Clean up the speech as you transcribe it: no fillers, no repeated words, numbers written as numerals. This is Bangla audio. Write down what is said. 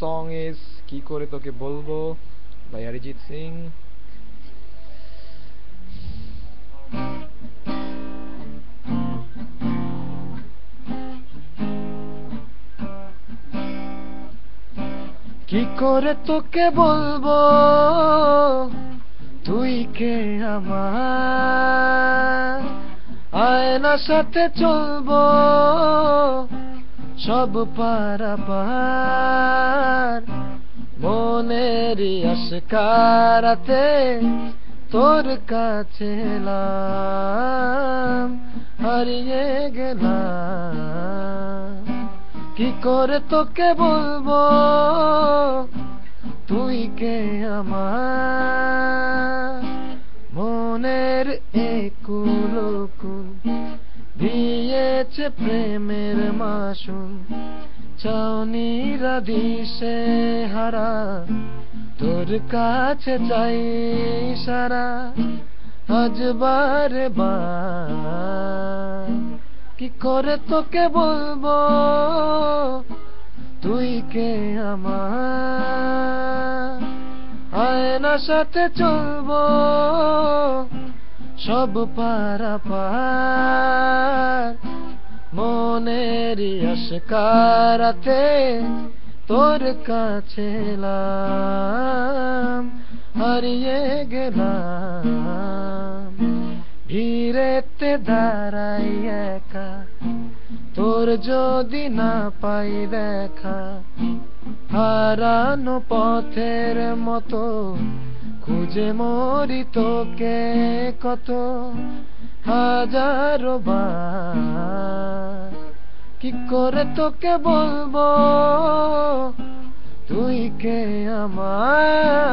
song is কি করে তোকে বলবো by Arijit Singh. কি করে তোকে বলবো তুই কে আমার, আয়নার সাথে চলবো সব পারাপার, মনের আশকারাতে তোর কাছে এলাম, হারিয়ে গেলাম। কি করে তোকে বলবো তুই কে আমার, মনের একুল কুল দিয়েছে প্রেমের মাসুল, চাউনিরা দিশে হারা তোর কাছে চাই সারা, আজ বারে বার। কি করে তোকে বলবো তুই কে আমার, আয়নার সাথে চলবো সব পারাপার, মনের আশকারাতে তোর কাছে এলাম, হারিয়ে গেলাম। ভিড়েতে দাঁড়াই একা তোর যদি না পাই দেখা, হারানো পথের মতো খুঁজে মরি তোকে কত হাজারো বার। কি করে তোকে বলবো তুই কে আমার,